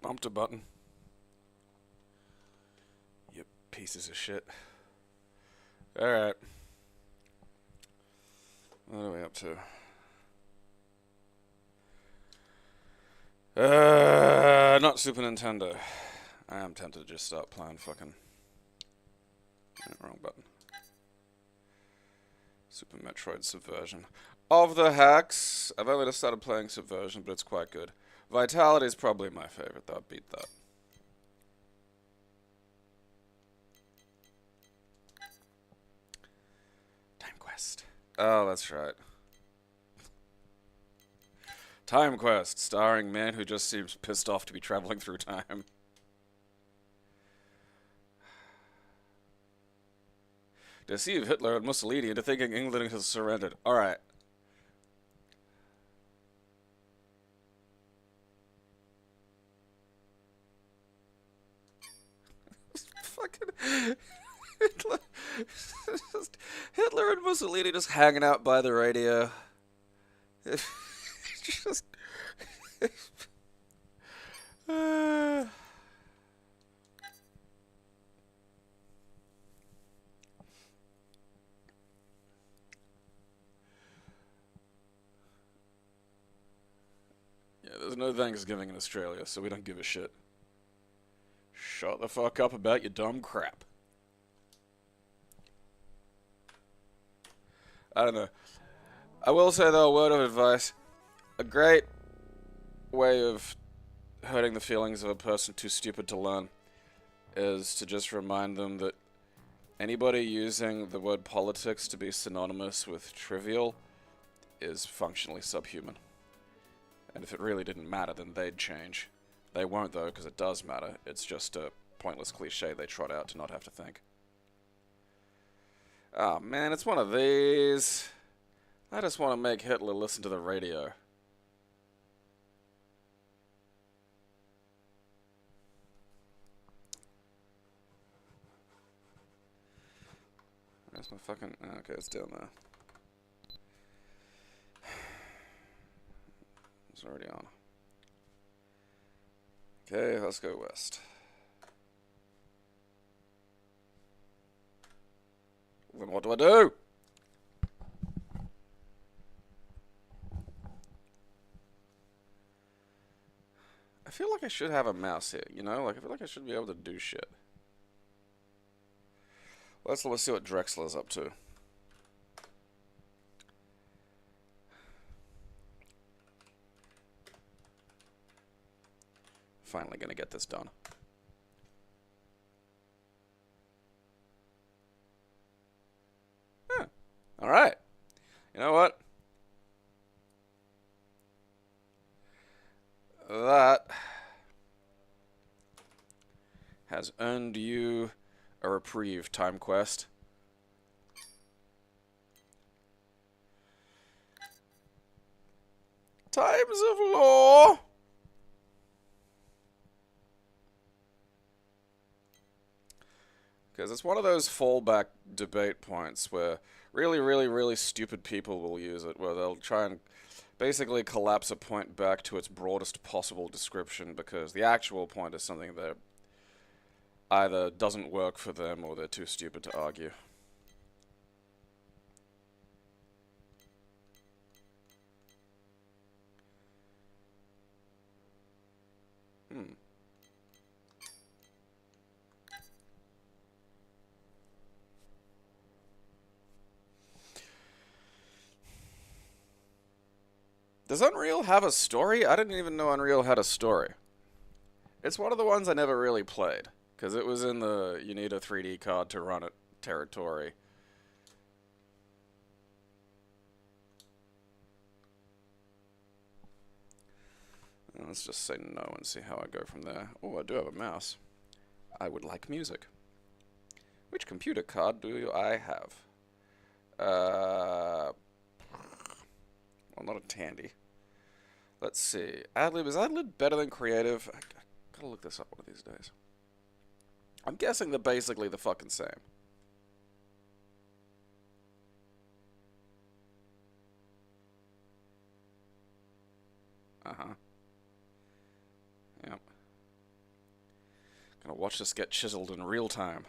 bumped a button. You pieces of shit. Alright. What are we up to? Not Super Nintendo. I am tempted to just start playing fucking... wrong button. Super Metroid Subversion. Of the hacks, I've only just started playing Subversion, but it's quite good. Vitality is probably my favorite, though. Beat that. Time Quest. Oh, that's right. Time Quest, starring man who just seems pissed off to be traveling through time. Deceive Hitler and Mussolini into thinking England has surrendered. Alright. Fucking Hitler and Mussolini just hanging out by the radio. Just yeah, there's no Thanksgiving in Australia, so we don't give a shit. Shut the fuck up about your dumb crap. I don't know. I will say, though, a word of advice. A great way of hurting the feelings of a person too stupid to learn is to just remind them that anybody using the word politics to be synonymous with trivial is functionally subhuman. And if it really didn't matter, then they'd change. They won't, though, because it does matter. It's just a pointless cliche they trot out to not have to think. Oh, man, it's one of these. I just want to make Hitler listen to the radio. Where's my fucking... Oh, okay, it's down there. It's already on. Okay, let's go west. Then what do I do? I feel like I should have a mouse here, you know? Like, I feel like I should be able to do shit. Let's see what Drexler's up to. Finally gonna get this done. Huh. Alright. You know what? That has earned you a reprieve, Time Quest. Times of Law! Because it's one of those fallback debate points where really stupid people will use it, where they'll try and basically collapse a point back to its broadest possible description because the actual point is something that either doesn't work for them or they're too stupid to argue. Does Unreal have a story? I didn't even know Unreal had a story. It's one of the ones I never really played, because it was in the you need a 3D card to run it territory. Let's just say no and see how I go from there. Oh, I do have a mouse. I would like music. Which computer card do I have? Well, not a Tandy. Let's see. Adlib, is Adlib better than Creative? I gotta look this up one of these days. I'm guessing they're basically the fucking same. Uh-huh. Yep. Gonna watch this get chiseled in real time.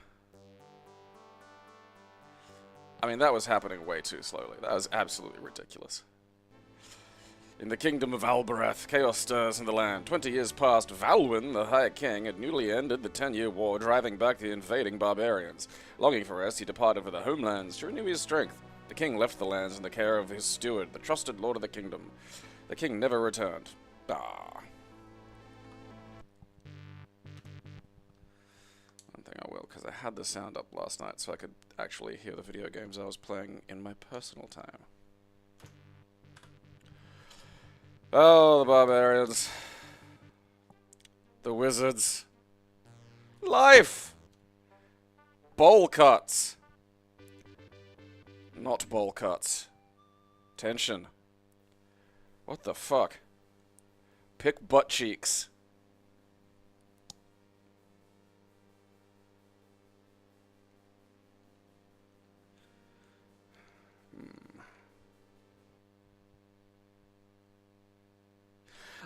I mean, that was happening way too slowly. That was absolutely ridiculous. In the kingdom of Albarath, chaos stirs in the land. 20 years past, Valwyn, the High King, had newly ended the 10-year war, driving back the invading barbarians. Longing for rest, he departed for the homelands to renew his strength. The king left the lands in the care of his steward, the trusted lord of the kingdom. The king never returned. Ah. One thing I will, because I had the sound up last night so I could actually hear the video games I was playing in my personal time. Oh, the barbarians. The wizards. Life! Bowl cuts. Not bowl cuts. Tension. What the fuck? Pick butt cheeks.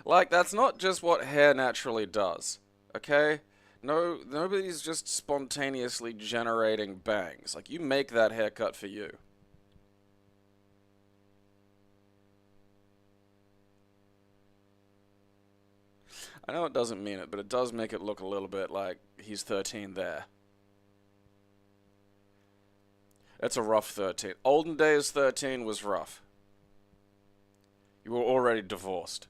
Like, that's not just what hair naturally does, okay? No, nobody's just spontaneously generating bangs. Like, you make that haircut for you. I know it doesn't mean it, but it does make it look a little bit like he's 13 there. It's a rough 13. Olden days 13 was rough. You were already divorced.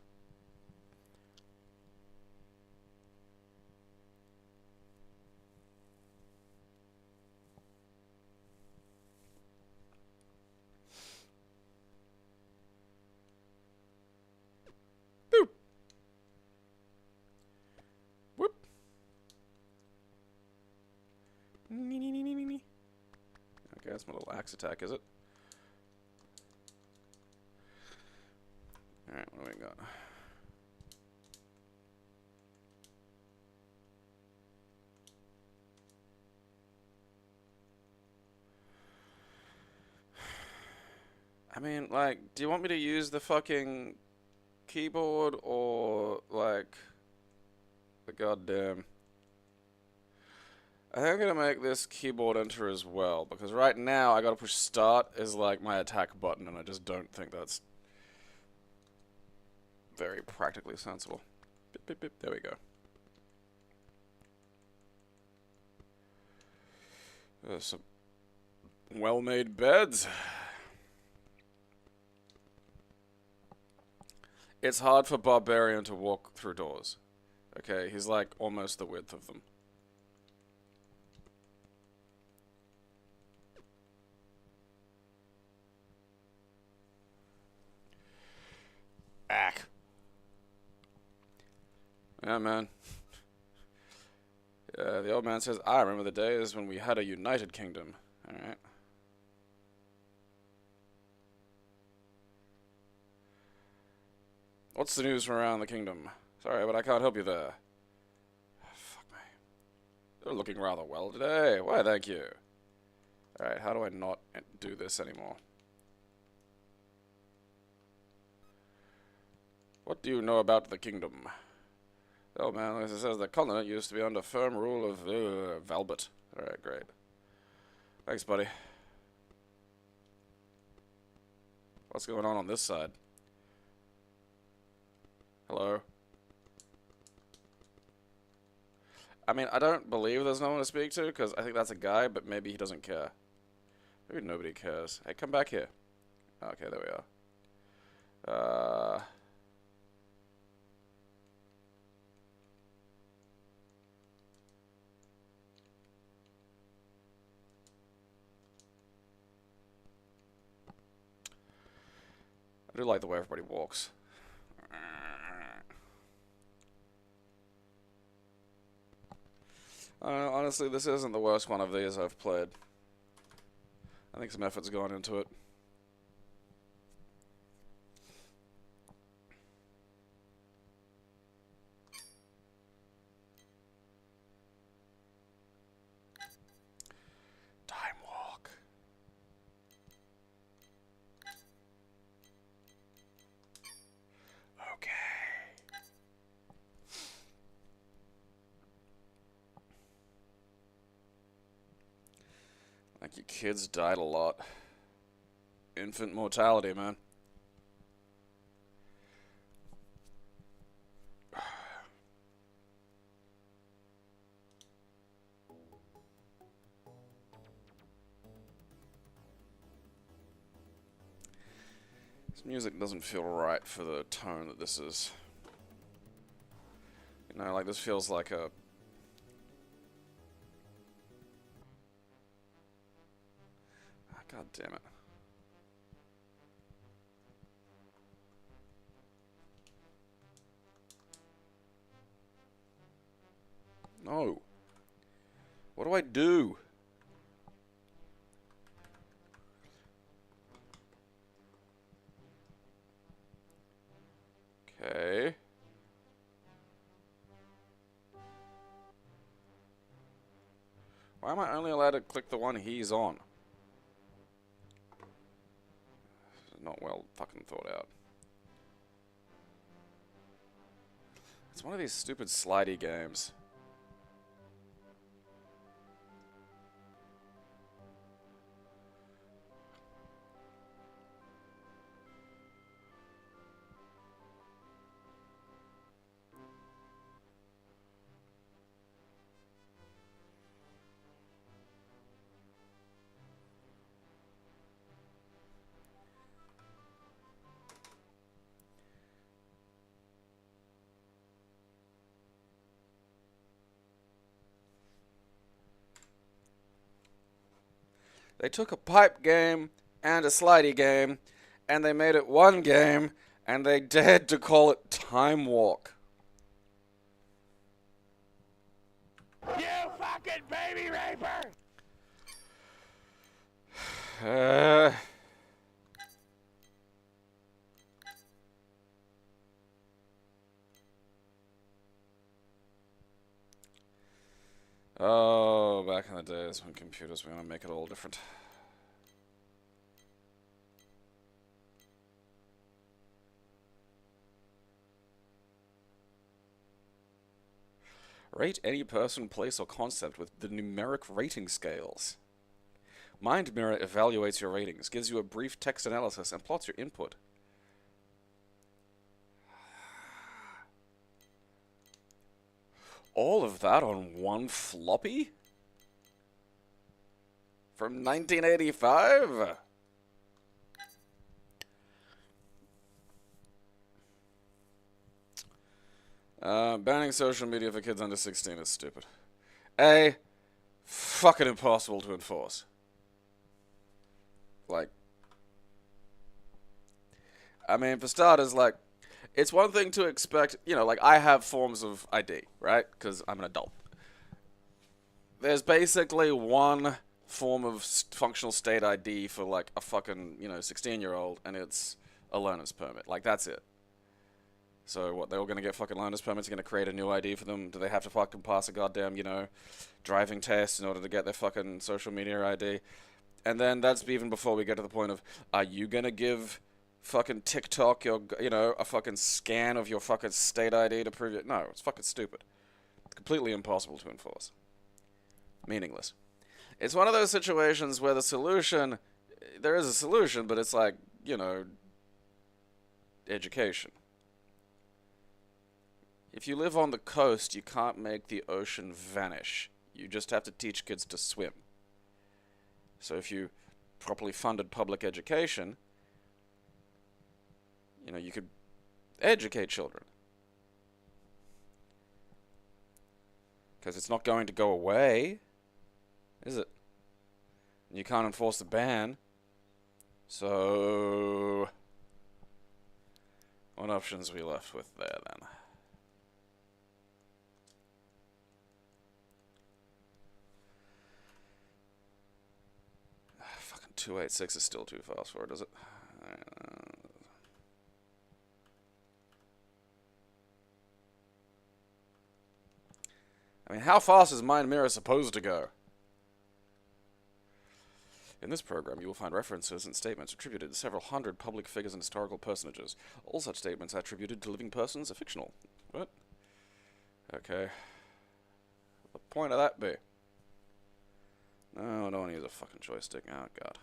Okay, that's my little axe attack, is it? Alright, what do we got? I mean, like, do you want me to use the fucking keyboard or, like, the goddamn... I think I'm gonna make this keyboard enter as well, because right now I gotta push start as like my attack button, and I just don't think that's very practically sensible. Beep, beep, beep. There we go. Some well-made beds. It's hard for Barbarian to walk through doors. Okay, he's like almost the width of them. Ack. Yeah, man. Yeah, the old man says, I remember the days when we had a united kingdom. Alright. What's the news from around the kingdom? Sorry, but I can't help you there. Fuck me. You're looking rather well today. Why, thank you. Alright, how do I not do this anymore? What do you know about the kingdom? Oh man, as it says, the continent used to be under firm rule of Valbert. Alright, great. Thanks, buddy. What's going on this side? Hello? I mean, I don't believe there's no one to speak to, because I think that's a guy, but maybe he doesn't care. Maybe nobody cares. Hey, come back here. Okay, there we are. I do like the way everybody walks. Honestly, this isn't the worst one of these I've played. I think some effort's gone into it. Time walk. Okay. Your kids died a lot. Infant mortality, man. This music doesn't feel right for the tone that this is. You know, like this feels like a... Oh, God damn it. No. What do I do? Okay. Why am I only allowed to click the one he's on? Not well fucking thought out. It's one of these stupid slidey games. They took a pipe game and a slidey game, and they made it one game, and they dared to call it Time Walk. You fucking baby raper! Oh, back in the days when computers were going to make it all different. Rate any person, place, or concept with the numeric rating scales. MindMirror evaluates your ratings, gives you a brief text analysis, and plots your input. All of that on one floppy? From 1985? Banning social media for kids under 16 is stupid. A, fucking impossible to enforce. Like, I mean, for starters, like, it's one thing to expect, you know, like, I have forms of ID, right? Because I'm an adult. There's basically one form of functional state ID for, like, a fucking, you know, 16-year-old, and it's a learner's permit. Like, that's it. So, what, they're all gonna get fucking learner's permits? You're gonna create a new ID for them? Do they have to fucking pass a goddamn, you know, driving test in order to get their fucking social media ID? And then that's even before we get to the point of, are you gonna give fucking TikTok your, you know, a fucking scan of your fucking state ID to prove it? No, it's fucking stupid. It's completely impossible to enforce. Meaningless. It's one of those situations where the solution, there is a solution, but it's like, you know, education. If you live on the coast, you can't make the ocean vanish. You just have to teach kids to swim. So if you properly funded public education, you know, you could educate children. Because it's not going to go away, is it? And you can't enforce the ban. So, what options are we left with there then? Fucking 286 is still too fast for it, is it? I mean, how fast is MindMirror supposed to go? In this program, you will find references and statements attributed to several hundred public figures and historical personages. All such statements attributed to living persons are fictional. What? Okay. What the point of that be? No, I don't want to use a fucking joystick. Oh, God.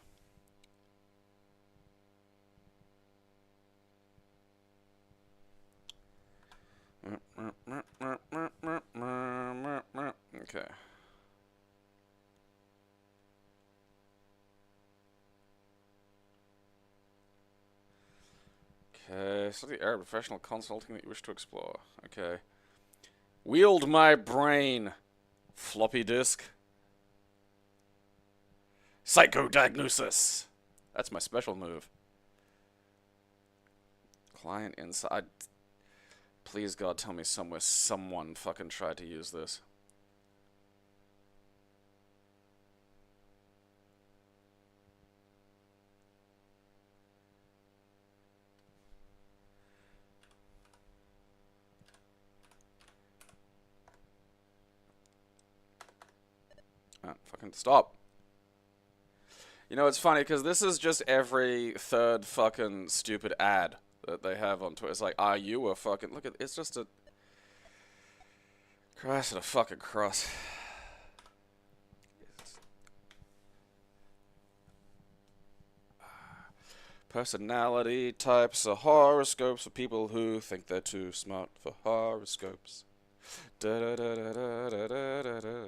Okay. Okay, so the area of professional consulting that you wish to explore. Okay. Wield my brain. Floppy disk. Psychodiagnosis. That's my special move. Client inside. Please, God, tell me somewhere someone fucking tried to use this. Ah, fucking stop. You know, it's funny, because this is just every third fucking stupid ad that they have on Twitter. It's like, are you a fucking... Look at... It's just a... Christ at a fucking cross. Personality types are horoscopes for people who think they're too smart for horoscopes. Da da da da da da da da da.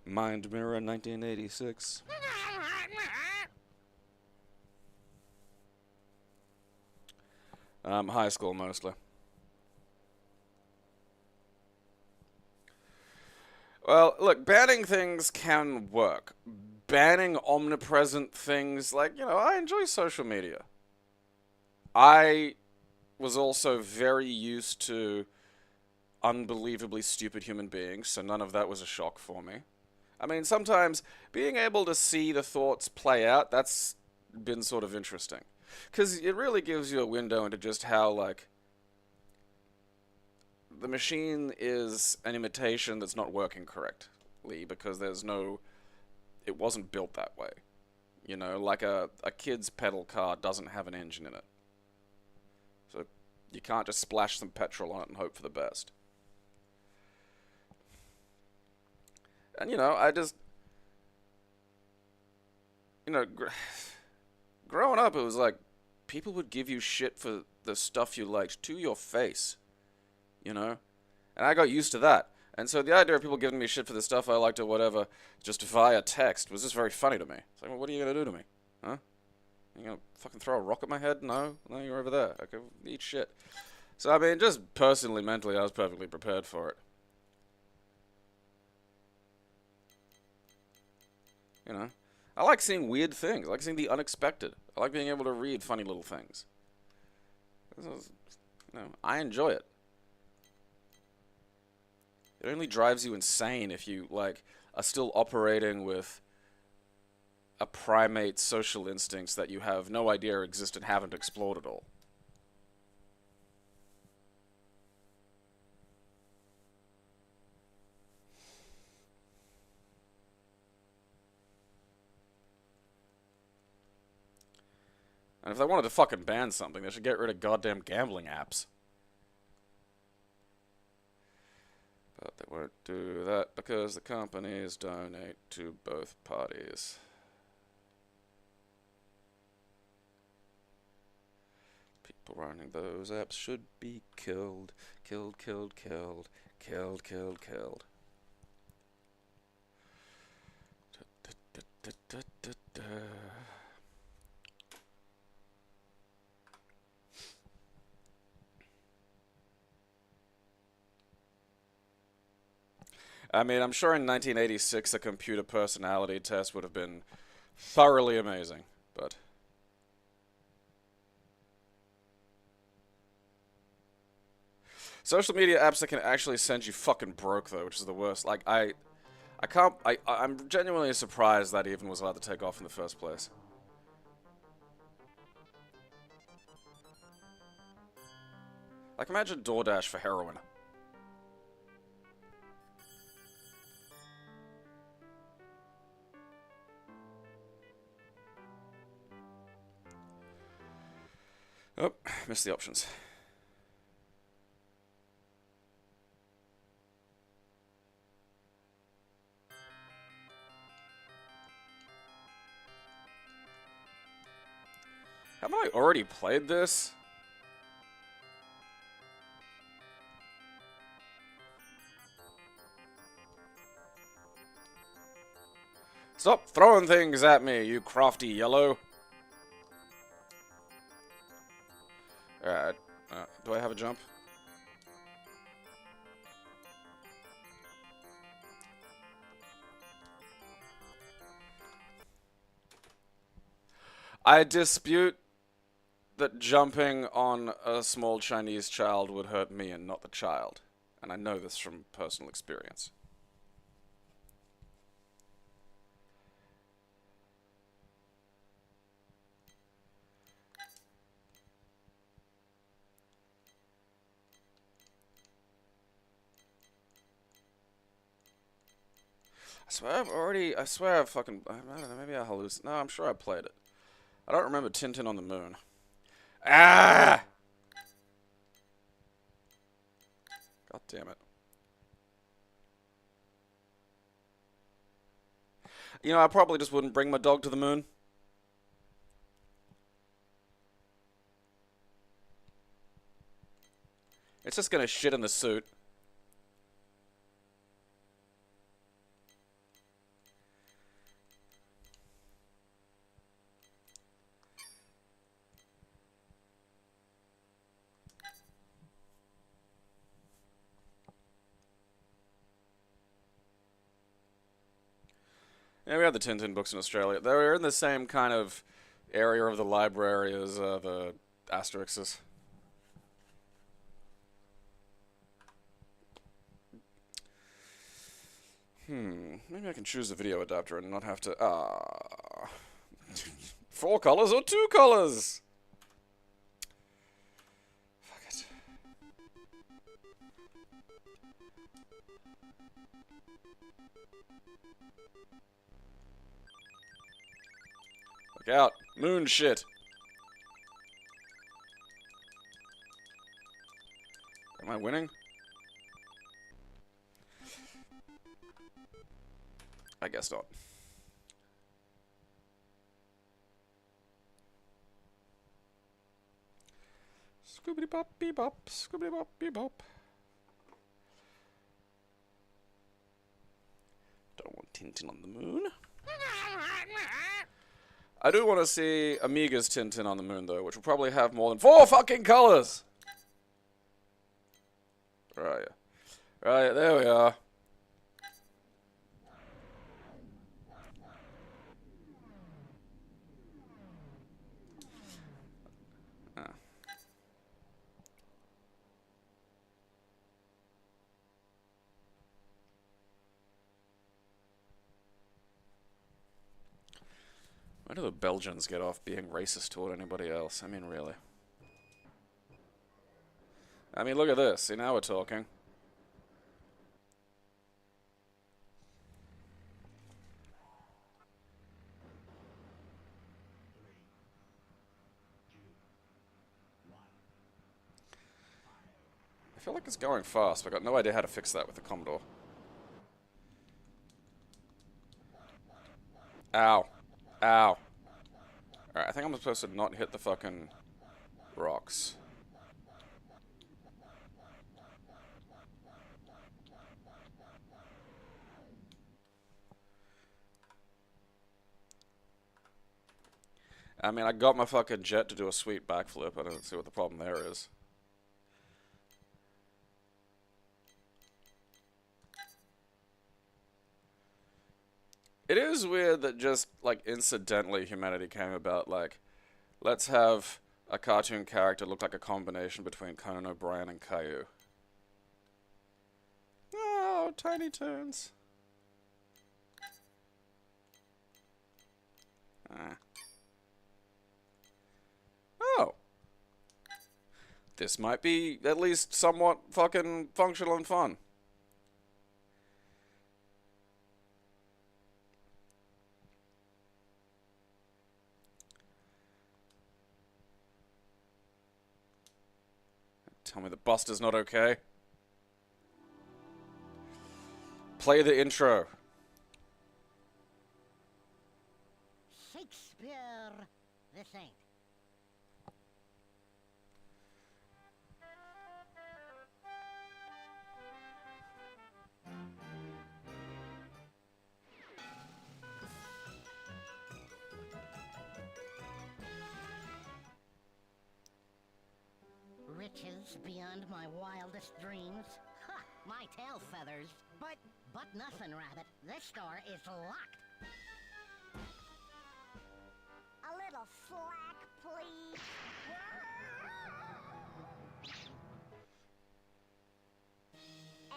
Mind Mirror 1986. High school mostly. Well, look, banning things can work. Banning omnipresent things, like, you know, I enjoy social media. I was also very used to unbelievably stupid human beings, so none of that was a shock for me. I mean, sometimes being able to see the thoughts play out, that's been sort of interesting. Because it really gives you a window into just how, like, the machine is an imitation that's not working correctly because there's no... It wasn't built that way. You know, like a kid's pedal car doesn't have an engine in it. So you can't just splash some petrol on it and hope for the best. And, you know, I just... You know, growing up, it was like, people would give you shit for the stuff you liked to your face. You know? And I got used to that. And so the idea of people giving me shit for the stuff I liked or whatever, just via text, was just very funny to me. It's like, well, what are you going to do to me? Huh? You going to fucking throw a rock at my head? No? No, you're over there. Okay, eat shit. So, I mean, just personally, mentally, I was perfectly prepared for it. You know? I like seeing weird things. I like seeing the unexpected. I like being able to read funny little things. You know, I enjoy it. It only drives you insane if you, like, are still operating with a primate's social instincts that you have no idea exist and haven't explored at all. And if they wanted to fucking ban something, they should get rid of goddamn gambling apps. But they won't do that because the companies donate to both parties. People running those apps should be killed. Killed, killed, killed. Killed, killed, killed. I mean, I'm sure in 1986 a computer personality test would have been thoroughly amazing, but... Social media apps that can actually send you fucking broke, though, which is the worst. Like, I'm genuinely surprised that even was allowed to take off in the first place. Like, imagine DoorDash for heroin. Oh, missed the options. Haven't I already played this? Stop throwing things at me, you crafty yellow. Alright. Do I have a jump? I dispute that jumping on a small Chinese child would hurt me and not the child. And I know this from personal experience. I swear I've fucking, I don't know, maybe I hallucinate. No, I'm sure I played it. I don't remember Tintin on the Moon. Ah! God damn it. You know, I probably just wouldn't bring my dog to the moon. It's just gonna shit in the suit. Yeah, we had the Tintin books in Australia. They were in the same kind of area of the library as the Asterixes. Maybe I can choose the video adapter and not have to... 4 colors or 2 colors? Fuck it. Look out. Moon shit. Am I winning? I guess not. Scoobity bop bee bop, scoobity bop bee bop. Don't want Tintin on the moon. I do want to see Amiga's Tintin on the moon, though, which will probably have more than 4 fucking colors! Right, right, there we are. Where do the Belgians get off being racist toward anybody else? I mean, really. I mean, look at this. See, now we're talking. I feel like it's going fast, but I got no idea how to fix that with the Commodore. Ow. Ow. Alright, I think I'm supposed to not hit the fucking rocks. I mean, I got my fucking jet to do a sweet backflip. I don't see what the problem there is. It is weird that just, like, incidentally humanity came about, like, let's have a cartoon character look like a combination between Conan O'Brien and Caillou. Oh, Tiny Toons. Oh. This might be at least somewhat fucking functional and fun. Tell me the Buster's not okay. Play the intro. Shakespeare, this ain't. It's beyond my wildest dreams. Ha! My tail feathers. But nothing, Rabbit. This door is locked. A little slack, please.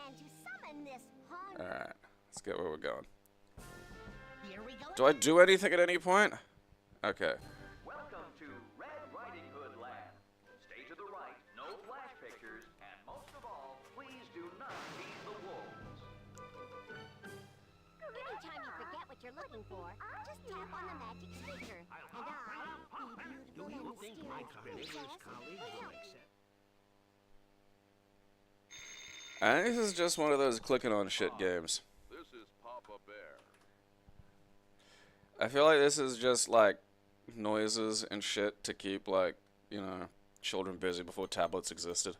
And to summon this Alright, let's get where we're going. Here we go. Do I do anything at any point? Okay. Welcome to Red Riding Hood Land. Stay to the right, no flash pictures, and most of all, please do not feed the wolves. Anytime you forget what you're looking for, just tap on the magic sticker. And the beautiful and mysterious princess will help. And this is just one of those clicking on shit games. This is Papa Bear. I feel like this is just like noises and shit to keep, like, you know, children busy before tablets existed.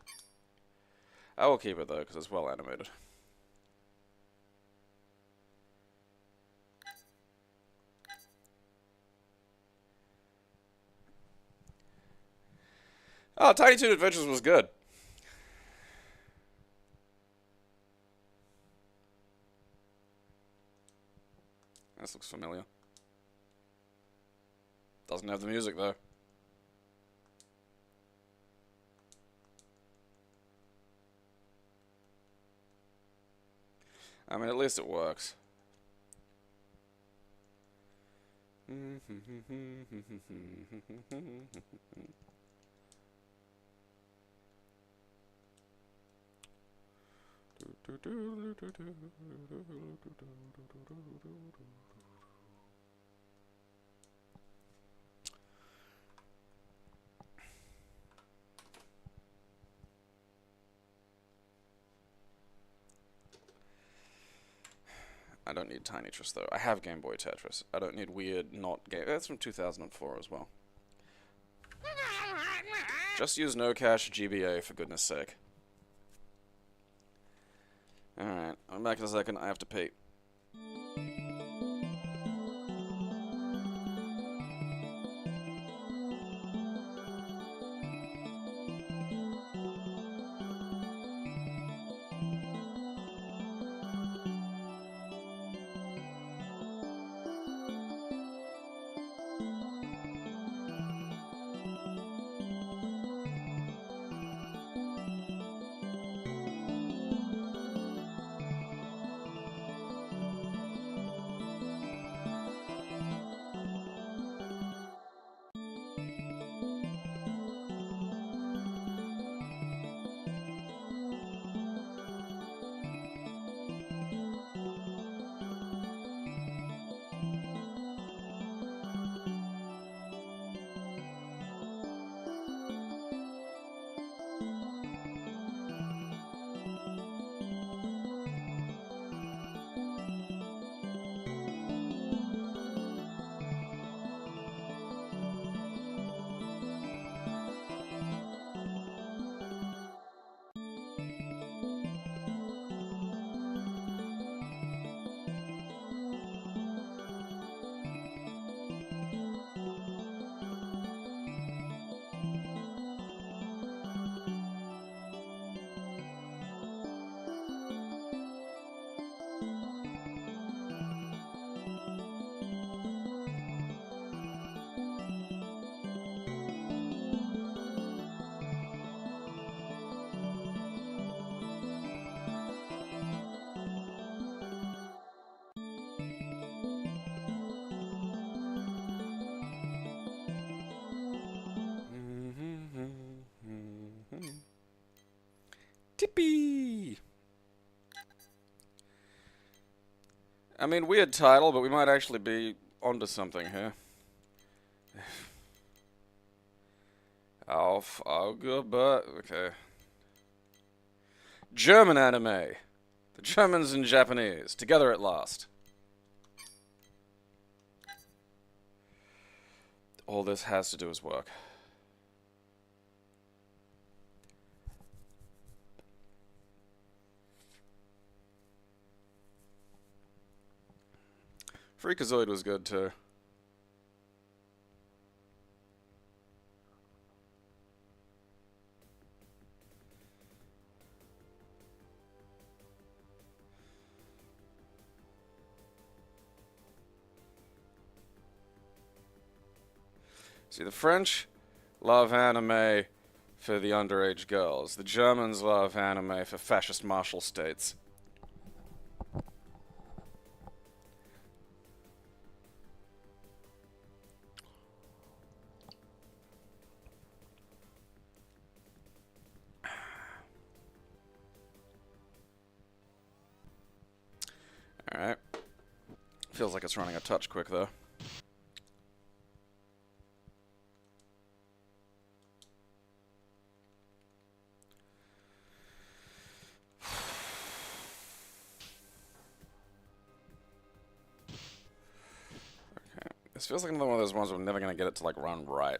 I will keep it though, because it's well animated. Oh, Tiny Toon Adventures was good. This looks familiar. Doesn't have the music though. I mean, at least it works. I don't need Tiny Tetris though. I have Game Boy Tetris. I don't need weird not game. That's from 2004 as well. Just use no cache GBA for goodness sake. Alright, I'm back in a second. I have to pee. Tippy! I mean, weird title, but we might actually be onto something here. but okay. German anime. The Germans and Japanese, together at last. All this has to do is work. Freakazoid was good too. See, the French love anime for the underage girls. The Germans love anime for fascist martial states. Alright. Feels like it's running a touch quick, though. This feels like another one of those ones where I'm never gonna get it to, like, run right.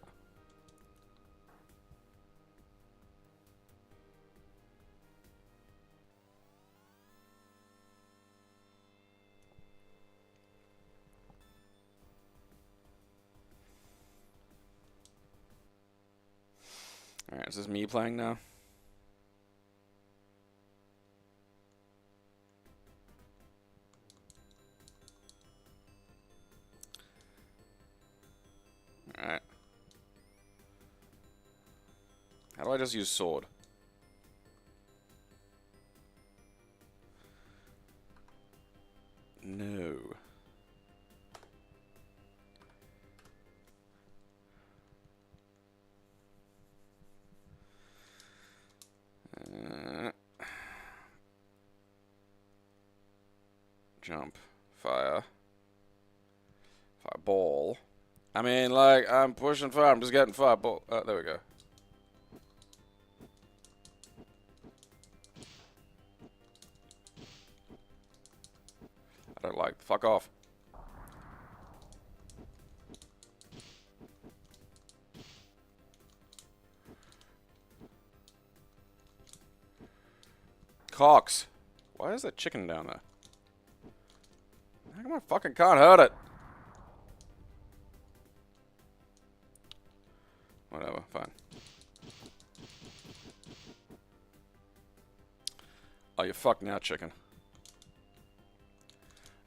Alright, is this me playing now? Alright. How do I just use sword? No. Jump. Fire. Fireball. I mean, like, I'm pushing fire. I'm just getting fireball. There we go. I don't like. Fuck off. Cox. Why is that chicken down there? How come I fucking can't hurt it? Whatever, fine. Oh, you're fucked now, chicken.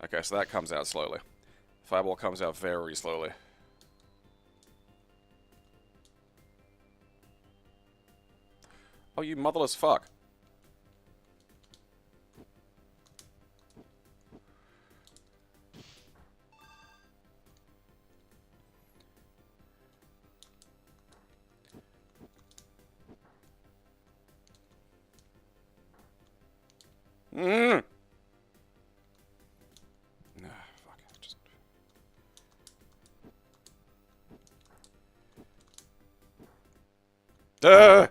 Okay, so that comes out slowly. Fireball comes out very slowly. Oh, you motherless fuck. Nah, fuck. Just... Duh!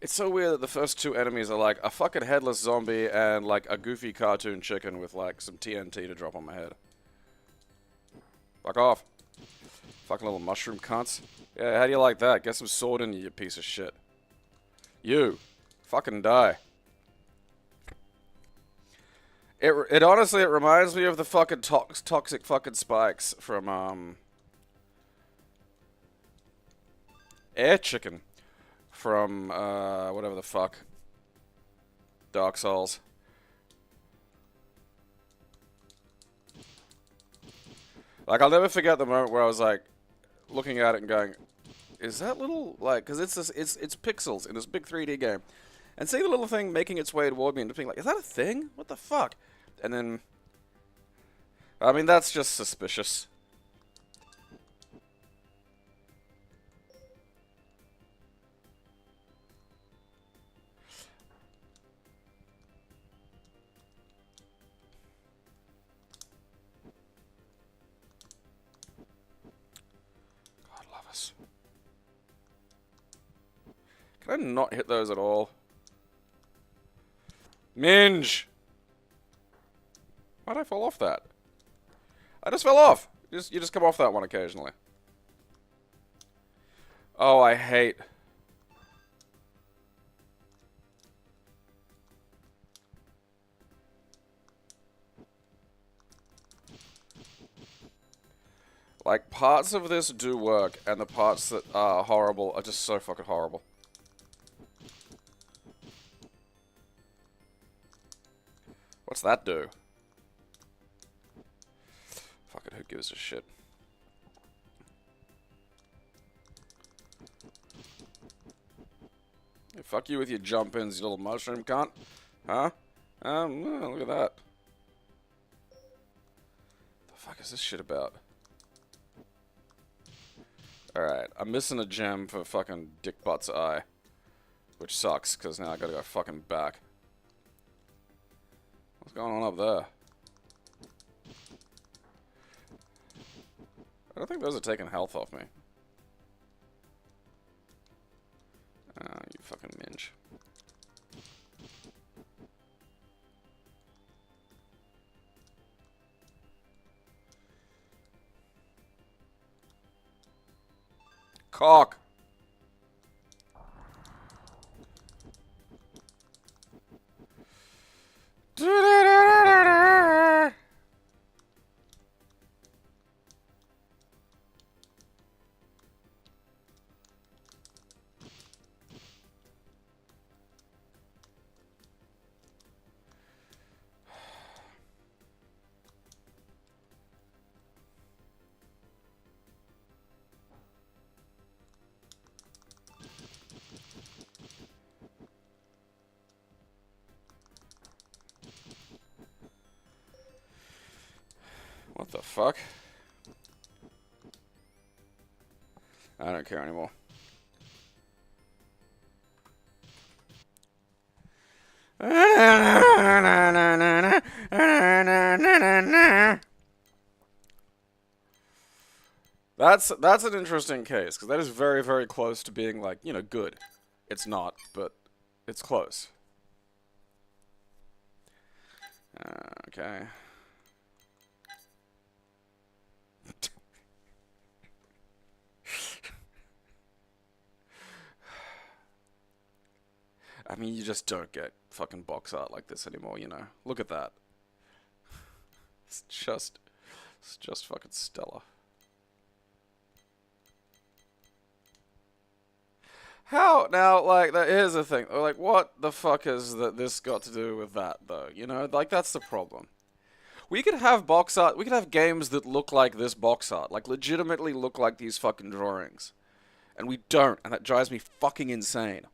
It's so weird that the first two enemies are like a fucking headless zombie and like a goofy cartoon chicken with like some TNT to drop on my head. Fuck off. Fucking little mushroom cunts. Yeah, how do you like that? Get some sword in you, you piece of shit. You. Fucking die. It honestly, it reminds me of the fucking toxic fucking spikes from, Air Chicken. From, whatever the fuck. Dark Souls. Like, I'll never forget the moment where I was, like, looking at it and going, is that little, like, because it's pixels in this big 3D game. And seeing the little thing making its way toward me and just being like, is that a thing? What the fuck? And then, I mean, that's just suspicious. God love us. Can I not hit those at all? Minge! Why'd I fall off that? I just fell off! You just come off that one occasionally. Oh, I hate... Like, parts of this do work, and the parts that are horrible are just so fucking horrible. What's that do? Fuck it, who gives a shit? Hey, fuck you with your jump-ins, you little mushroom cunt. Huh? Look at that. The fuck is this shit about? Alright, I'm missing a gem for fucking Dick Butt's eye. Which sucks, because now I gotta go fucking back. What's going on up there? I don't think those are taking health off me. You fucking minge. Cock! What the fuck? I don't care anymore. That's an interesting case, because that is very, very close to being, like, you know, good. It's not, but it's close. Okay. I mean, you just don't get fucking box art like this anymore, you know. Look at that. It's just fucking stellar. How now? Like, here's the thing. Like, what the fuck has this got to do with that, though? You know, like that's the problem. We could have box art. We could have games that look like this box art, like legitimately look like these fucking drawings, and we don't, and that drives me fucking insane.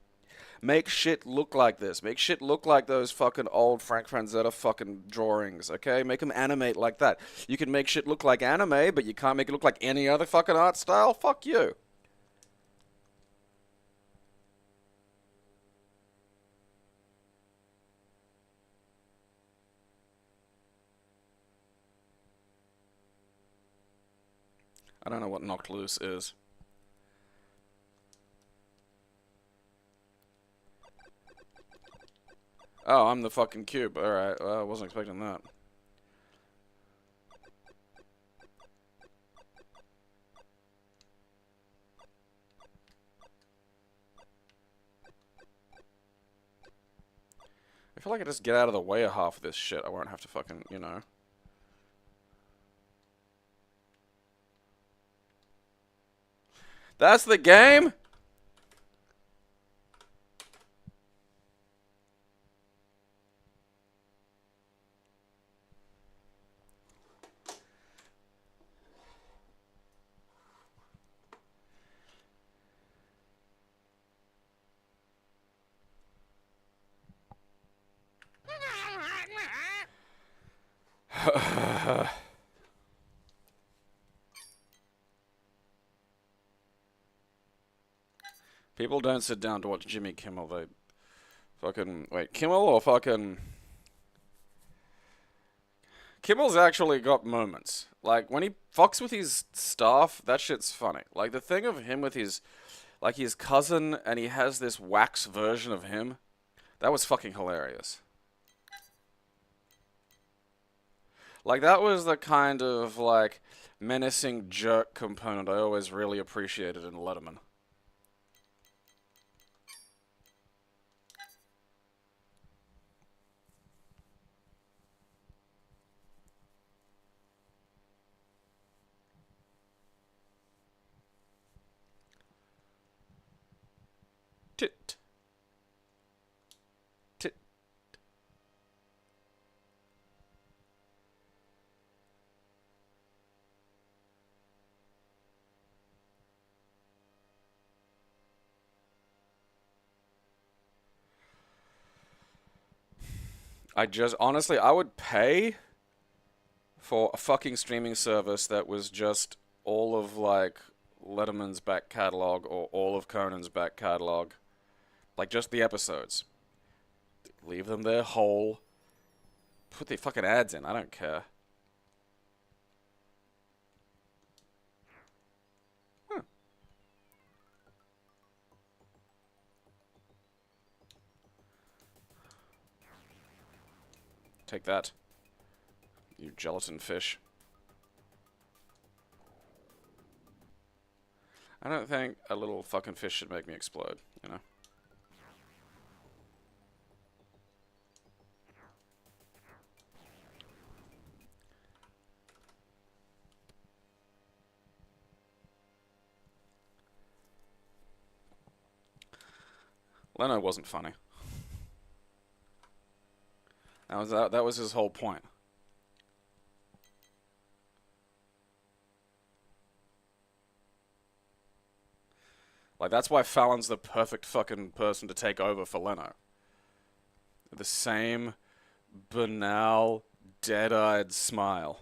Make shit look like this. Make shit look like those fucking old Frank Franzetta fucking drawings, okay? Make them animate like that. You can make shit look like anime, but you can't make it look like any other fucking art style? Fuck you. I don't know what knocked loose is. Oh, I'm the fucking cube. Alright, well, I wasn't expecting that. I feel like I just get out of the way of half of this shit. I won't have to fucking, you know. That's the game? People don't sit down to watch Jimmy Kimmel. They fucking... Wait, Kimmel or fucking... Kimmel's actually got moments. Like, when he fucks with his staff, that shit's funny. Like, the thing of him with his... Like, his cousin, and he has this wax version of him. That was fucking hilarious. Like, that was the kind of, like, menacing jerk component I always really appreciated in Letterman. Tit. Tit. Honestly, I would pay for a fucking streaming service that was just all of, like, Letterman's back catalog or all of Conan's back catalog. Like, just the episodes. Leave them there whole. Put the fucking ads in. I don't care. Huh. Take that. You gelatin fish. I don't think a little fucking fish should make me explode, you know? Leno wasn't funny. That was his whole point. Like, that's why Fallon's the perfect fucking person to take over for Leno. The same banal, dead-eyed smile.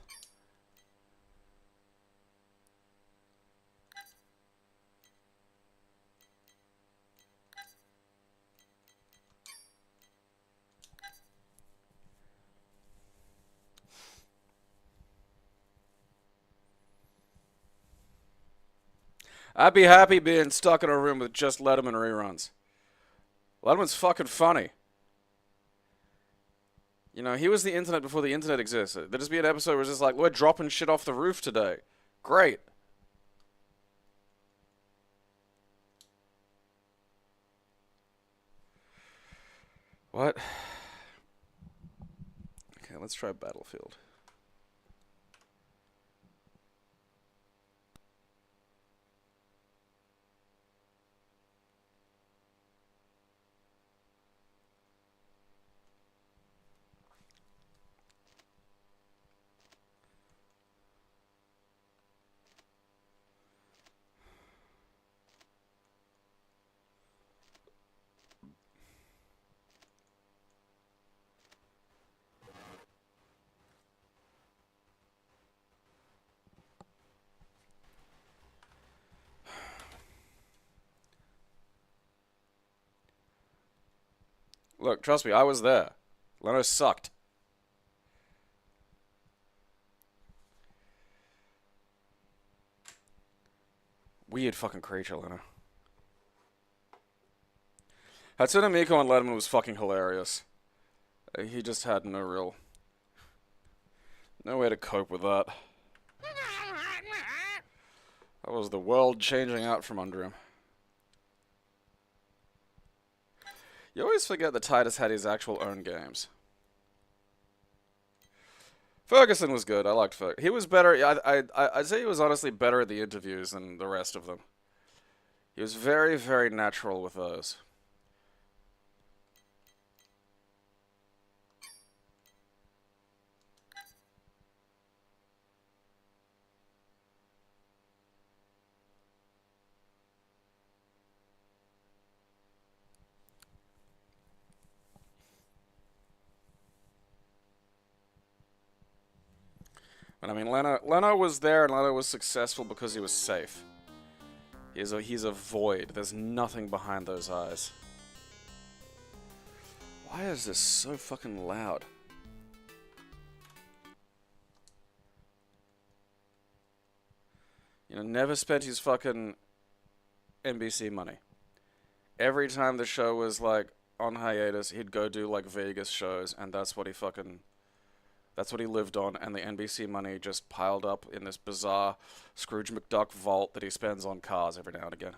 I'd be happy being stuck in a room with just Letterman reruns. Letterman's fucking funny. You know, he was the internet before the internet existed. There'd just be an episode where it's just like, we're dropping shit off the roof today. Great. What? Okay, let's try Battlefield. Look, trust me, I was there. Leno sucked. Weird fucking creature, Leno. Hatsune Miku on Letterman was fucking hilarious. He just had no way to cope with that. That was the world changing out from under him. You always forget that Titus had his actual own games. Ferguson was good. I liked Ferguson. He was better. I'd say he was honestly better at the interviews than the rest of them. He was very, very natural with those. But I mean, Leno was there, and Leno was successful because he was safe. He's a void. There's nothing behind those eyes. Why is this so fucking loud? You know, never spent his fucking NBC money. Every time the show was, like, on hiatus, he'd go do, like, Vegas shows, and that's what he lived on, and the NBC money just piled up in this bizarre Scrooge McDuck vault that he spends on cars every now and again.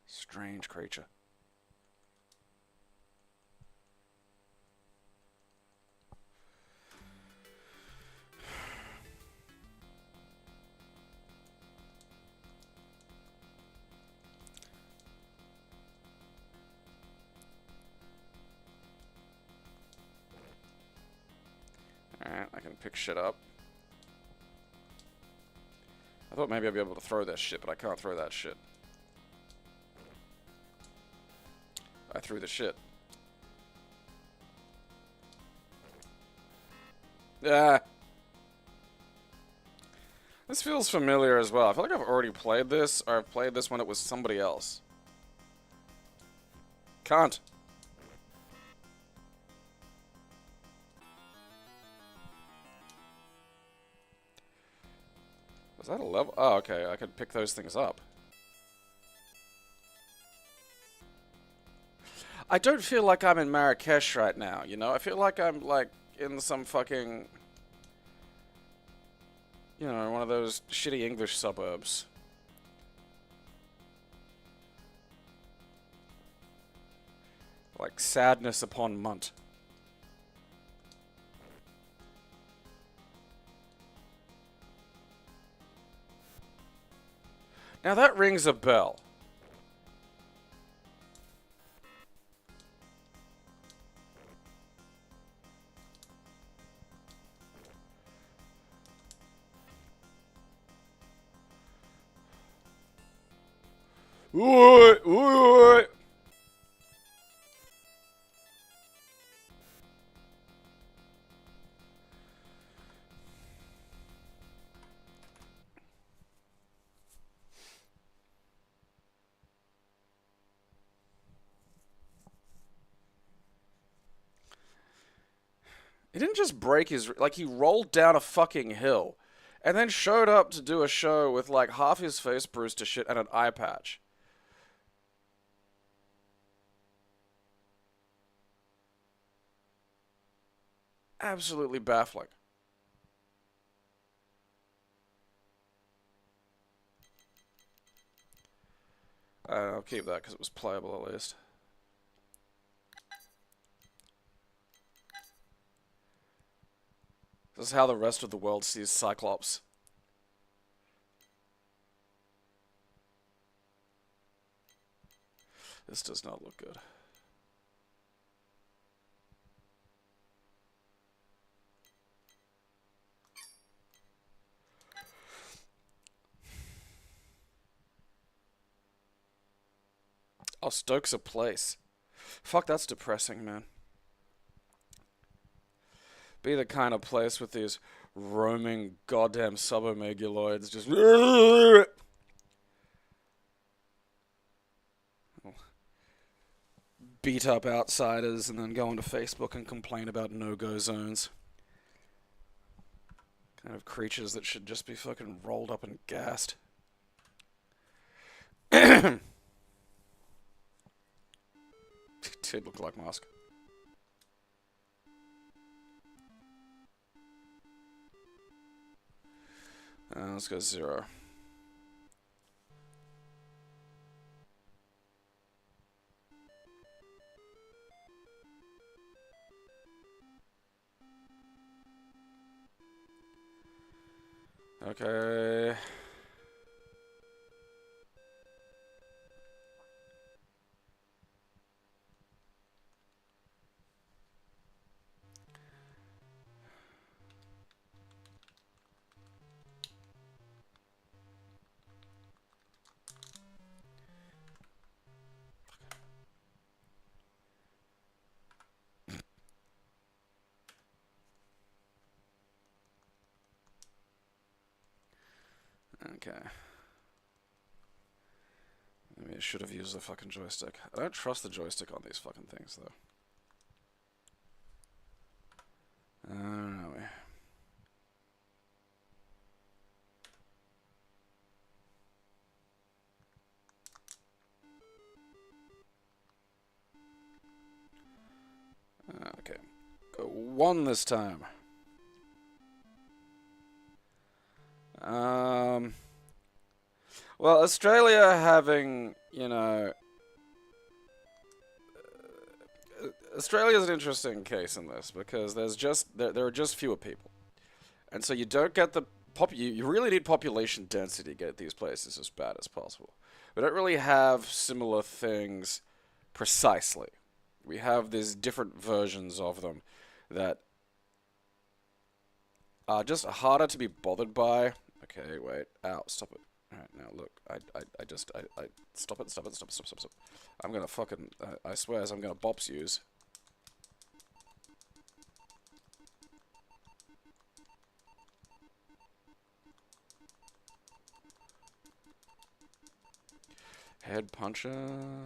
Strange creature. Alright, I can pick shit up. I thought maybe I'd be able to throw that shit, but I can't throw that shit. I threw the shit. Yeah. This feels familiar as well. I feel like I've already played this, or I've played this when it was somebody else. Can't. Was that a level? Oh, okay. I could pick those things up. I don't feel like I'm in Marrakesh right now, you know? I feel like I'm, like, in some fucking... You know, one of those shitty English suburbs. Like Sadness upon Munt. Now that rings a bell. Ooh, ooh. He didn't just break his... Like, he rolled down a fucking hill. And then showed up to do a show with, like, half his face bruised to shit and an eye patch. Absolutely baffling. I'll keep that because it was playable at least. This is how the rest of the world sees Cyclops. This does not look good. Oh, Stoke's a place. Fuck, that's depressing, man. Be the kind of place with these roaming goddamn subomeguloids just... beat up outsiders and then go onto Facebook and complain about no-go zones. Kind of creatures that should just be fucking rolled up and gassed. Did look like Mask. Let's go 0. Okay. Okay. Maybe I should have used the fucking joystick. I don't trust the joystick on these fucking things, though. I don't know. Okay. Go 1 this time. Well, Australia having, you know... Australia's an interesting case in this, because there's just... There are just fewer people. And so you don't get the... You really need population density to get these places as bad as possible. We don't really have similar things precisely. We have these different versions of them that are just harder to be bothered by. Okay, wait. Ow, stop it. Alright, Now look, I stop it. I'm gonna fucking, I swear, I'm gonna bops use. Head punching,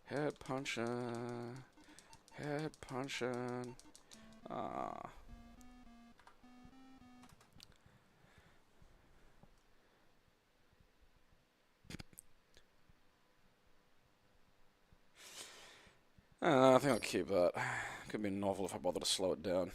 head punching, head punching. Ah. I don't know, I think I'll keep that. Could be novel if I bother to slow it down.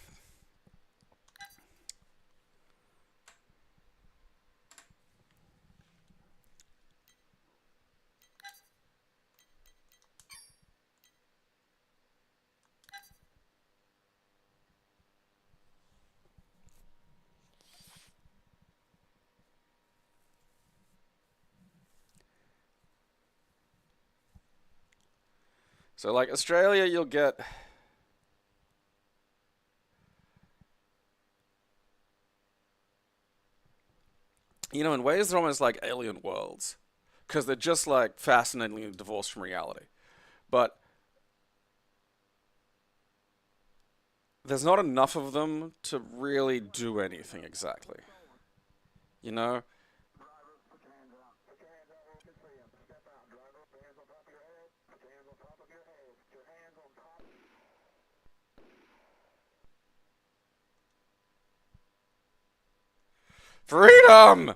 So, like, Australia, you'll get... You know, in ways they're almost like alien worlds. Because they're just, like, fascinatingly divorced from reality. But there's not enough of them to really do anything exactly. You know? Freedom!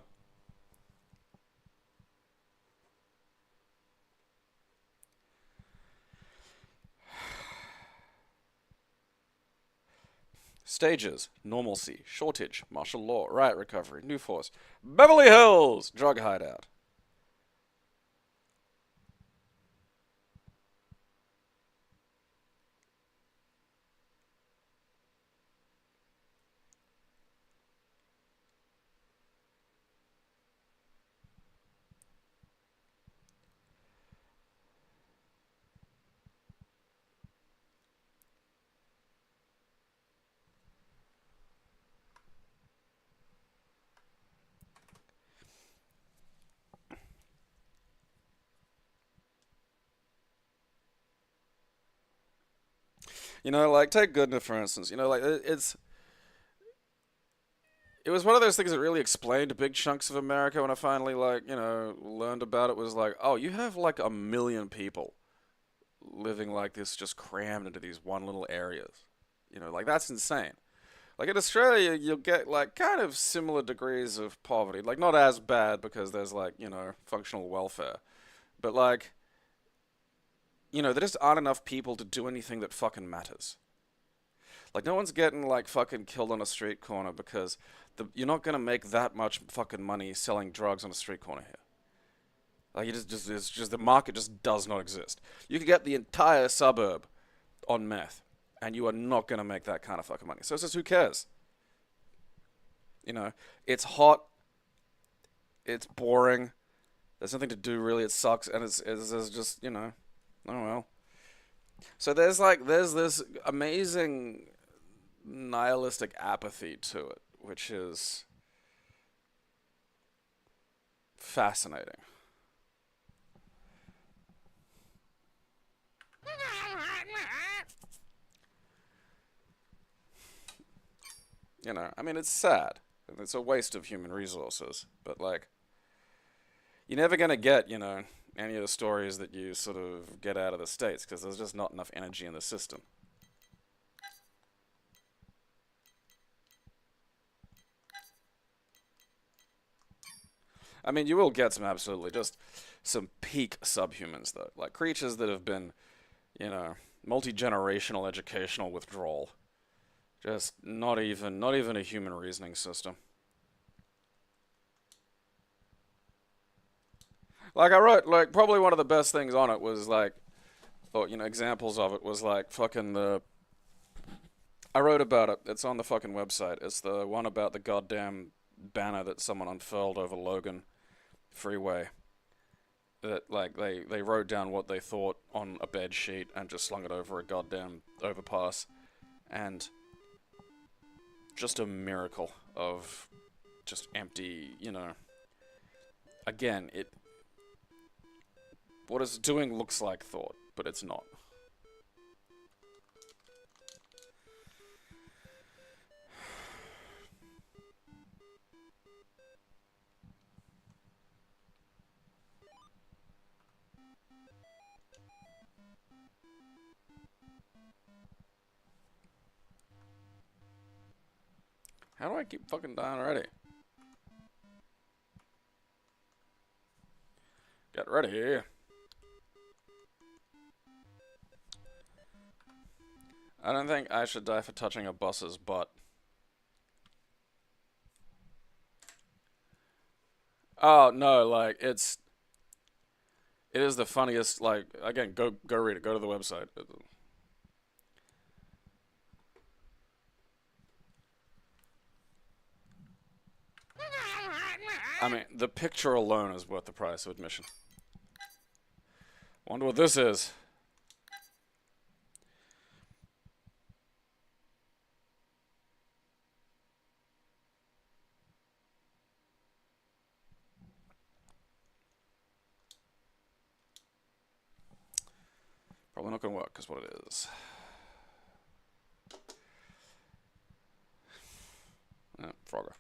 Stages, normalcy, shortage, martial law, riot recovery, new force, Beverly Hills, drug hideout. You know, like, take Goodna, for instance. You know, like, it was one of those things that really explained big chunks of America when I finally, like, you know, learned about it. Was like, oh, you have, like, 1 million people living like this, just crammed into these one little areas. You know, like, that's insane. Like, in Australia, you'll get, like, kind of similar degrees of poverty. Like, not as bad because there's, like, you know, functional welfare. But, like, you know, there just aren't enough people to do anything that fucking matters. Like, no one's getting, like, fucking killed on a street corner because you're not gonna make that much fucking money selling drugs on a street corner here. Like, it's just the market just does not exist. You could get the entire suburb on meth, and you are not gonna make that kind of fucking money. So it's just, who cares? You know, it's hot, it's boring, there's nothing to do really, it sucks, and it's just, you know, oh well. So there's this amazing nihilistic apathy to it, which is fascinating. You know, I mean, it's sad. It's a waste of human resources, but, like, you're never gonna get, you know, any of the stories that you sort of get out of the States because there's just not enough energy in the system. I mean, you will get some peak subhumans, though. Like, creatures that have been, you know, multi-generational educational withdrawal. Just not even a human reasoning system. Like, I wrote, like, probably one of the best things on it was, like, or, you know, examples of it was, like, fucking I wrote about it. It's on the fucking website. It's the one about the goddamn banner that someone unfurled over Logan Freeway. That, like, they wrote down what they thought on a bed sheet and just slung it over a goddamn overpass. And just a miracle of just empty, you know, again, what it's doing looks like thought, but it's not. How do I keep fucking dying already? Get ready. I don't think I should die for touching a boss's butt. Oh, no, like, it is the funniest, like, again, go read it, go to the website. I mean, the picture alone is worth the price of admission. Wonder what this is. Probably not gonna work, because what it is. Frogger.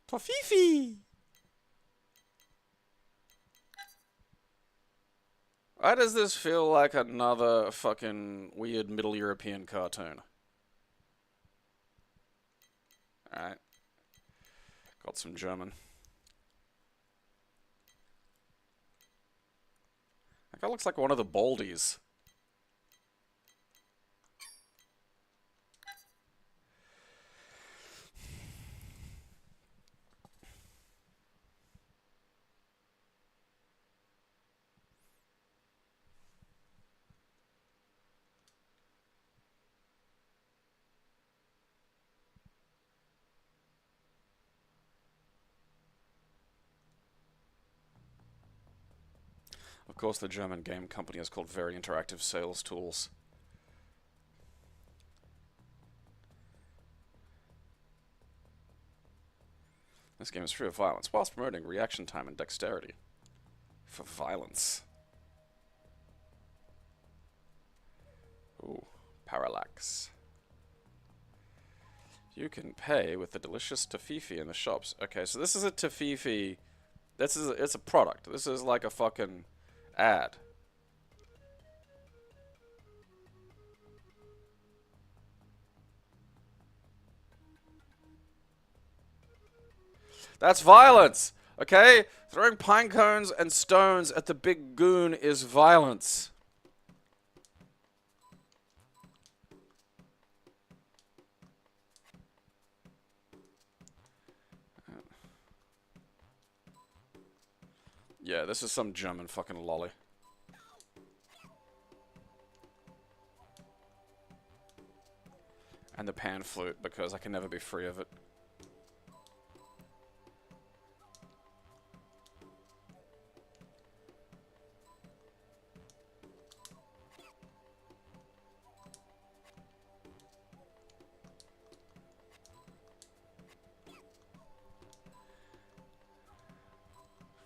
Tofifi! Why does this feel like another fucking weird Middle European cartoon? Alright. Got some German. That guy looks like one of the Baldies. Of course, the German game company is called Very Interactive Sales Tools. This game is free of violence, whilst promoting reaction time and dexterity. For violence. Ooh, parallax. You can pay with the delicious tofifi in the shops. Okay, so this is a tofifi. It's a product. This is like a fucking ad. That's violence, okay? Throwing pine cones and stones at the big goon is violence. Yeah, this is some German fucking lolly. And the pan flute, because I can never be free of it.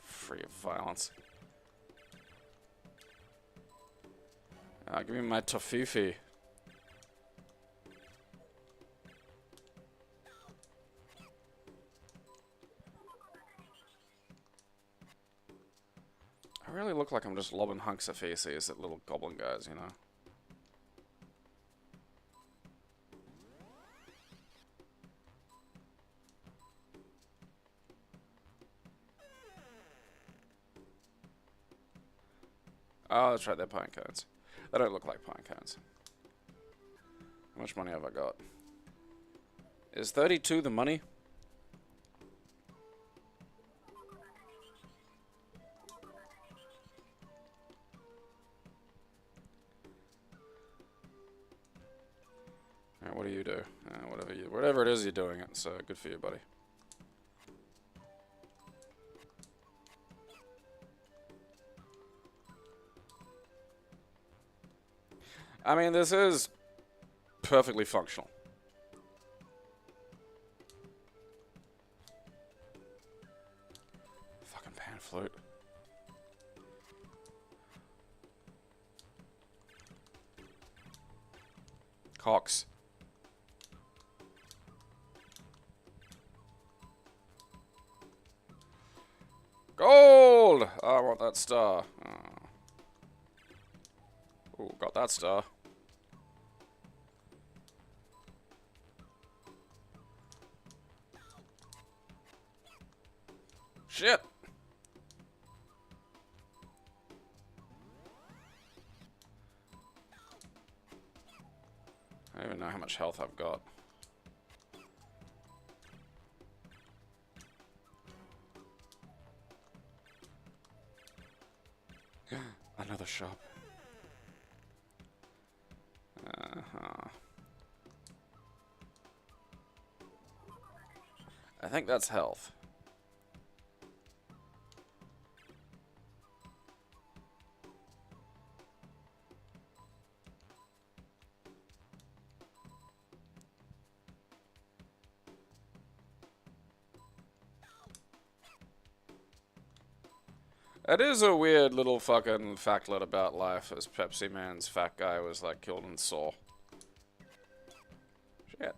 Free of violence. Give me my tofifi. I really look like I'm just lobbing hunks of feces at little goblin guys, you know? Oh, that's right, they're pine cones. They don't look like pine cones. How much money have I got? Is 32 the money? Alright, what do you do? Whatever it is you're doing, it's good for you, buddy. I mean, this is perfectly functional. Fucking pan flute. Cox. Gold! I want that star. Oh, got that star. Shit! I don't even know how much health I've got. Another shop. I think that's health. It is a weird little fucking factlet about life, as Pepsi Man's fat guy was like killed in Saw. Shit.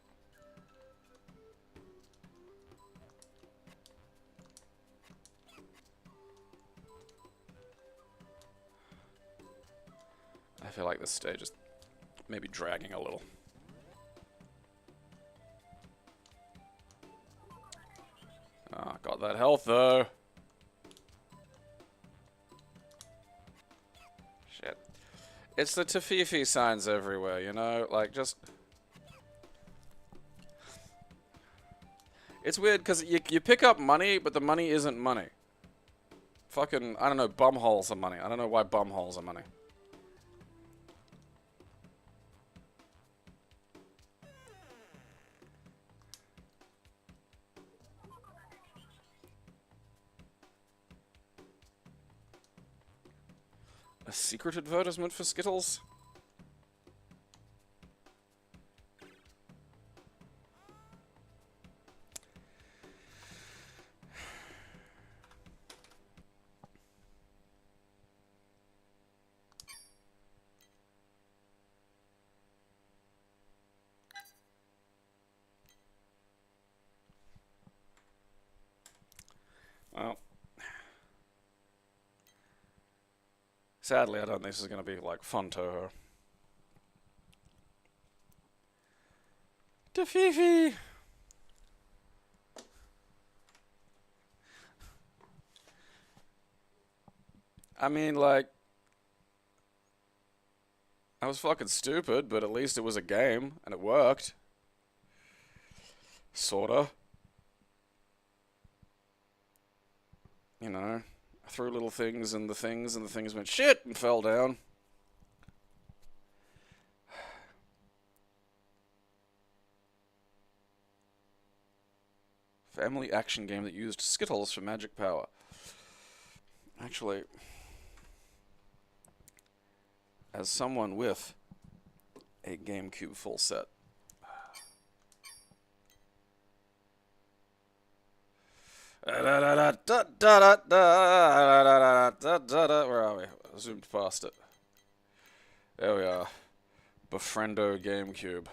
I feel like this stage is maybe dragging a little. Ah, got that health though. Shit. It's the Tafifi signs everywhere, you know? Like, just... It's weird, because you pick up money, but the money isn't money. Fucking, I don't know, bumholes are money. I don't know why bumholes are money. A secret advertisement for Skittles? Well, sadly, I don't think this is going to be like fun Toho. Tafifi! I mean, like, I was fucking stupid, but at least it was a game, and it worked. Sorta. You know, I threw little things, and the things went shit and fell down. Family action game that used Skittles for magic power. Actually, as someone with a GameCube full set, where are we? I zoomed past it. There we are. Befriendo GameCube.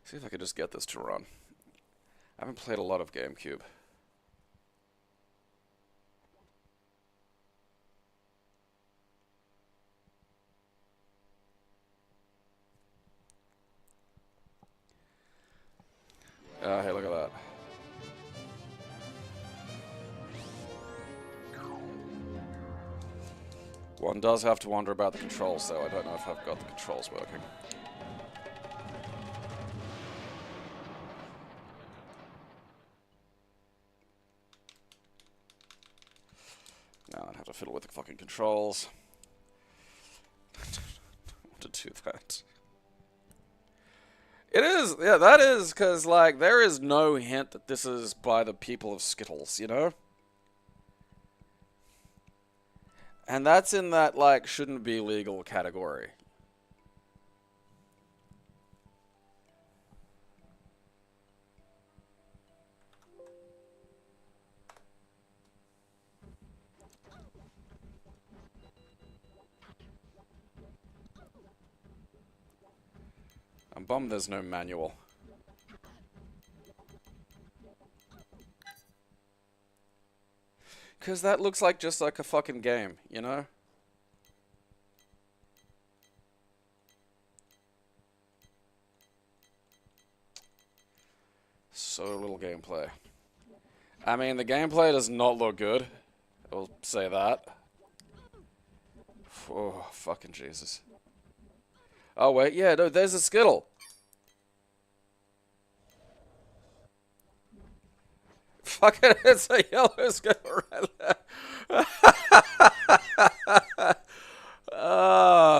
See if I could just get this to run. I haven't played a lot of GameCube. Hey, look at that. One does have to wonder about the controls, though. I don't know if I've got the controls working. No, I'd have to fiddle with the fucking controls. I don't want to do that. It is, yeah, that is, because, like, there is no hint that this is by the people of Skittles, you know? And that's in that, like, shouldn't be legal category. I'm bummed there's no manual. Because that looks like just like a fucking game, you know? So little gameplay. I mean, the gameplay does not look good. I'll say that. Oh, fucking Jesus. Oh, wait, yeah, no, there's a Skittle. Fucking, it's a yellow Skittle right there. Oh,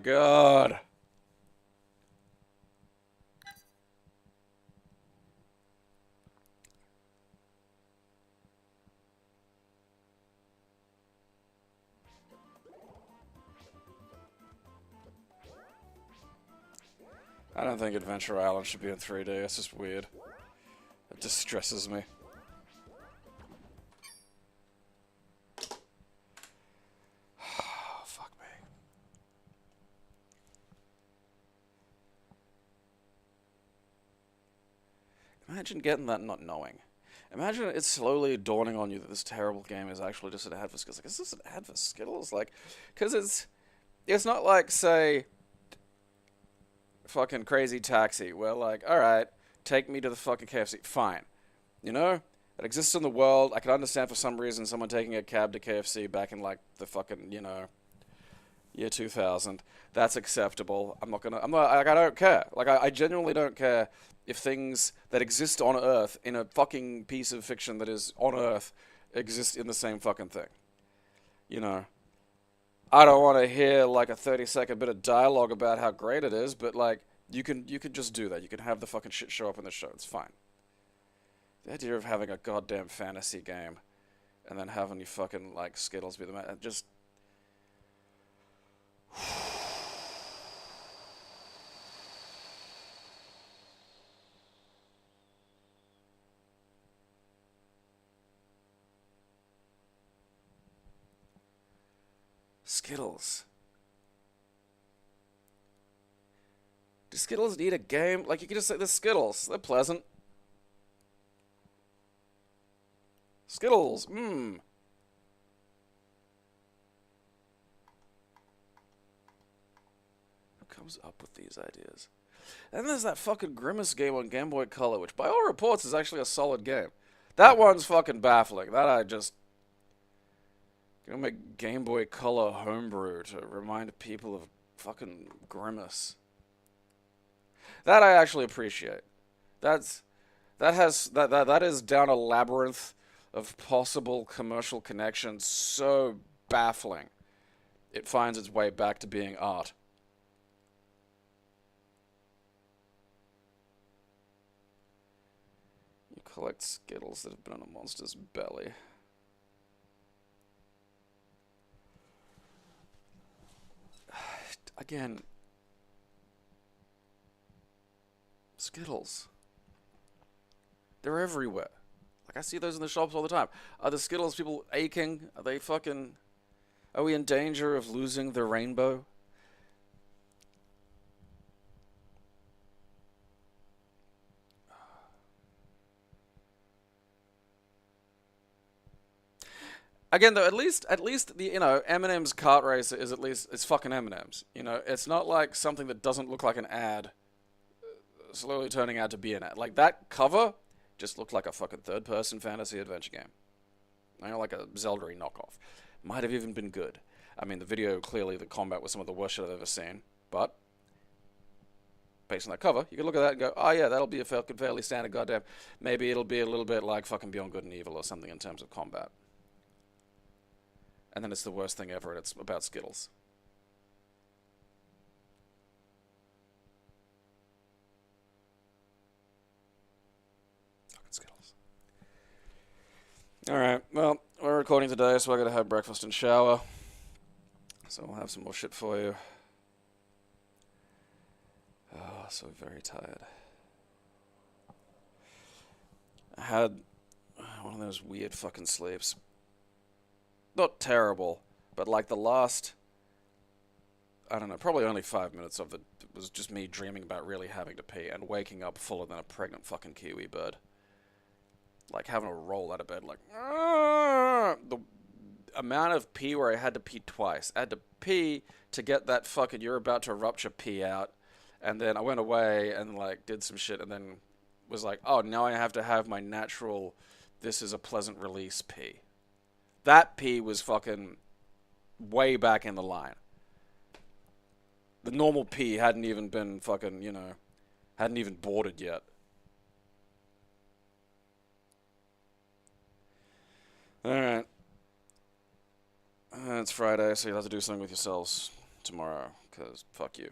God. I don't think Adventure Island should be in 3D. It's just weird. It distresses me. Fuck me. Imagine getting that and not knowing. Imagine it's slowly dawning on you that this terrible game is actually just an ad for Skittles. Like, is this an ad for Skittles? Like, because it's not like, say, fucking Crazy Taxi, where, like, alright, take me to the fucking KFC. Fine. You know? It exists in the world. I can understand for some reason someone taking a cab to KFC back in, like, the fucking, you know, year 2000. That's acceptable. Like, I don't care. Like, I genuinely don't care if things that exist on Earth in a fucking piece of fiction that is on Earth exist in the same fucking thing. You know? I don't want to hear, like, a 30-second bit of dialogue about how great it is, but, like, you can just do that. You can have the fucking shit show up in the show. It's fine. The idea of having a goddamn fantasy game and then having you fucking, like, Skittles be the man, just... Skittles. Do Skittles need a game? Like, you could just say, they're Skittles. They're pleasant. Skittles, mmm. Who comes up with these ideas? And there's that fucking Grimace game on Game Boy Color, which by all reports is actually a solid game. That one's fucking baffling. That I just... Gonna make Game Boy Color homebrew to remind people of fucking Grimace. That I actually appreciate. That is down a labyrinth of possible commercial connections so baffling. It finds its way back to being art. You collect Skittles that have been on a monster's belly. Again, Skittles. They're everywhere. Like, I see those in the shops all the time. Are the Skittles people aching? Are they fucking... Are we in danger of losing the rainbow? Again, though, at least the, you know, M&M's kart racer is at least, it's fucking M&M's. You know, it's not like something that doesn't look like an ad slowly turning out to be an ad. Like, that cover just looked like a fucking third-person fantasy adventure game. You know, like a Zelda-y knockoff. Might have even been good. I mean, the video, clearly, the combat was some of the worst shit I've ever seen. But, based on that cover, you can look at that and go, oh yeah, that'll be a fairly standard goddamn... Maybe it'll be a little bit like fucking Beyond Good and Evil or something in terms of combat. And then it's the worst thing ever, and it's about Skittles. Alright, well, we're recording today, so I gotta have breakfast and shower. So we'll have some more shit for you. Oh, so very tired. I had one of those weird fucking sleeps. Not terrible, but like the last, I don't know, probably only 5 minutes of it was just me dreaming about really having to pee and waking up fuller than a pregnant fucking kiwi bird. Like having to roll out of bed like, the amount of pee where I had to pee twice. I had to pee to get that fucking you're about to rupture pee out, and then I went away and like did some shit and then was like, oh, now I have to have my natural, this is a pleasant release pee. That pee was fucking way back in the line. The normal pee hadn't even been fucking, you know, hadn't even boarded yet. Alright. It's Friday, so you'll have to do something with yourselves tomorrow, because fuck you.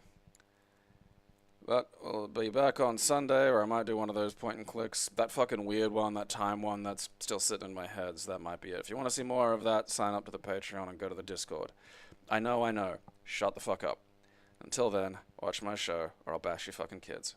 But we'll be back on Sunday, or I might do one of those point and clicks. That fucking weird one, that time one, that's still sitting in my head, so that might be it. If you want to see more of that, sign up to the Patreon and go to the Discord. I know. Shut the fuck up. Until then, watch my show, or I'll bash your fucking kids.